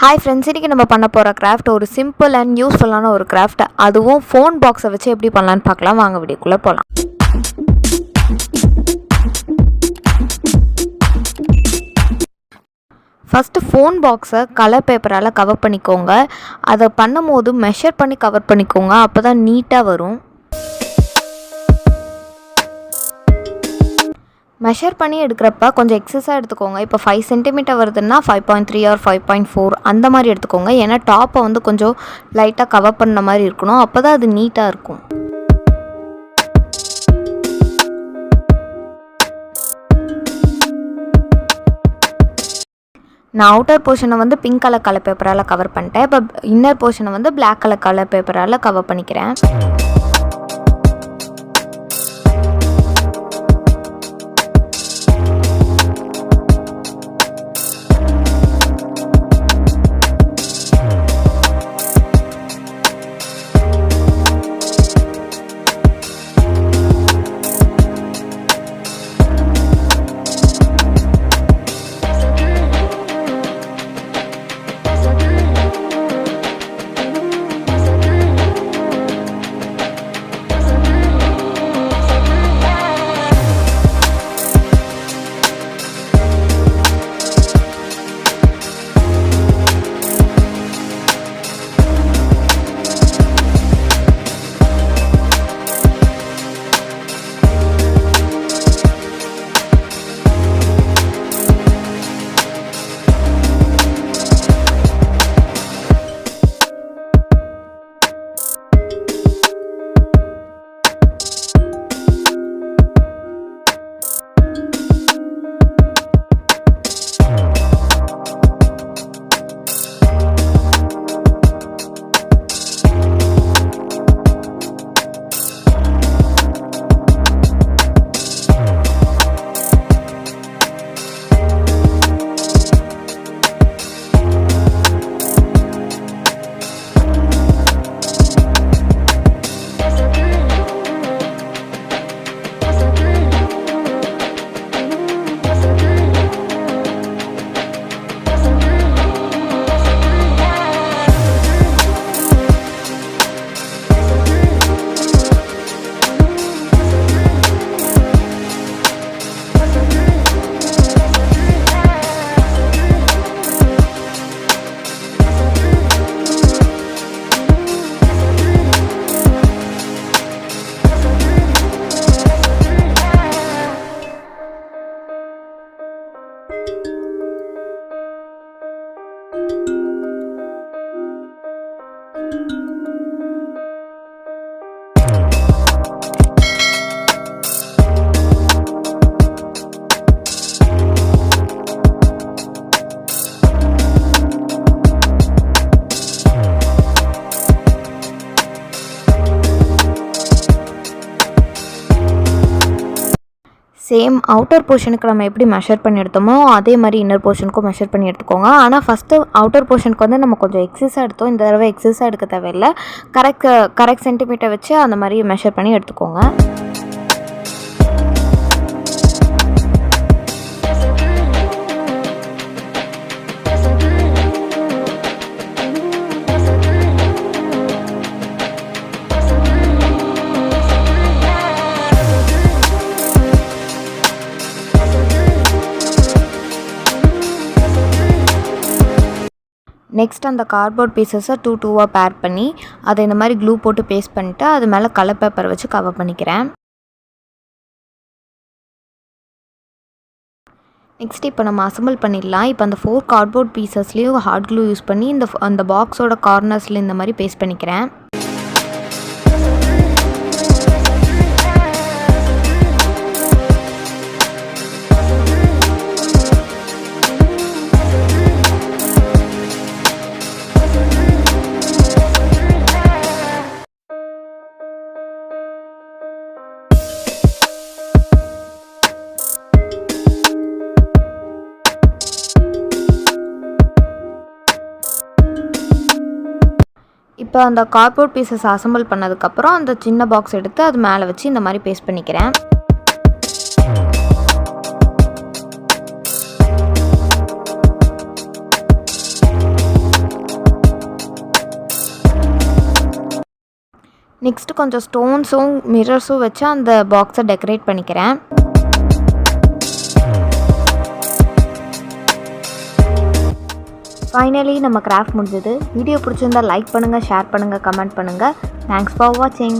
Hi friends, இன்றைக்கி நம்ம பண்ண போகிற கிராஃப்ட் ஒரு சிம்பிள் அண்ட் யூஸ்ஃபுல்லான ஒரு கிராஃப்ட். அதுவும் ஃபோன் பாக்ஸை வச்சு எப்படி பண்ணலான்னு பார்க்கலாம். வாங்க வீடியோக்குள்ளே போகலாம். ஃபஸ்ட்டு ஃபோன் பாக்ஸை கலர் பேப்பரால் கவர் பண்ணிக்கோங்க. அதை பண்ணும் போது மெஷர் பண்ணி கவர் பண்ணிக்கோங்க, அப்போ தான் நீட்டாக வரும். மெஷர் பண்ணி எடுக்கிறப்ப கொஞ்சம் எக்ஸஸாக எடுத்துக்கோங்க. இப்போ 5 சென்டிமீட்டர் வருதுன்னா 5.3 ஆர் 5.4 அந்த மாதிரி எடுத்துக்கோங்க. ஏன்னா டாப்பை வந்து கொஞ்சம் லைட்டாக கவர் பண்ண மாதிரி இருக்கணும், அப்போ தான் அது நீட்டாக இருக்கும். நான் அவுட்டர் போர்ஷனை வந்து பிங்க் கலர் பேப்பரால் கவர் பண்ணிட்டேன். இப்போ இன்னர் போர்ஷனை வந்து பிளாக் கலர் பேப்பரால் கவர் பண்ணிக்கிறேன். சேம் அவுட்டர் போர்ஷனுக்கு நம்ம எப்படி மெஷர் பண்ணி எடுத்தோமோ அதே மாதிரி இன்னர் போர்ஷனுக்கும் மெஷர் பண்ணி எடுத்துக்கோங்க. ஆனால் ஃபஸ்ட்டு அவுட்டர் போர்ஷனுக்கு வந்து நம்ம கொஞ்சம் எக்ஸஸாக எடுத்தோம். இந்த தடவை எக்ஸஸாக எடுக்க தேவையில்லை. கரெக்ட் சென்டிமீட்டர் வச்சு அந்த மாதிரி மெஷர் பண்ணி எடுத்துக்கோங்க. நெக்ஸ்ட் அந்த கார்ட்போர்ட் பீசஸை 2 பேர் பண்ணி அதை இந்த மாதிரி க்ளூ போட்டு பேஸ்ட் பண்ணிவிட்டு அது மேலே கலர் பேப்பர் வச்சு கவர் பண்ணிக்கிறேன். நெக்ஸ்ட் இப்போ நம்ம அசம்பிள் பண்ணிடலாம். இப்போ அந்த 4 கார்ட்போர்ட் பீசஸ்லேயும் ஹார்ட் க்ளூ யூஸ் பண்ணி அந்த பாக்ஸோட கார்னர்ஸில் இந்த மாதிரி பேஸ்ட் பண்ணிக்கிறேன். இப்போ அந்த கார்ட்போர்ட் பீசஸ் அசம்பிள் பண்ணதுக்கப்புறம் அந்த சின்ன பாக்ஸ் எடுத்து அது மேலே வச்சு இந்த மாதிரி பேஸ்ட் பண்ணிக்கிறேன். நெக்ஸ்ட்டு கொஞ்சம் ஸ்டோன்ஸும் மிரர்ஸும் வச்சு அந்த பாக்ஸை டெக்கரேட் பண்ணிக்கிறேன். ஃபைனலி நம்ம கிராஃப்ட் முடிஞ்சது. வீடியோ பிடிச்சிருந்தால் லைக் பண்ணுங்கள், ஷேர் பண்ணுங்கள், கமெண்ட் பண்ணுங்கள். தேங்க்ஸ் ஃபார் வாட்சிங்.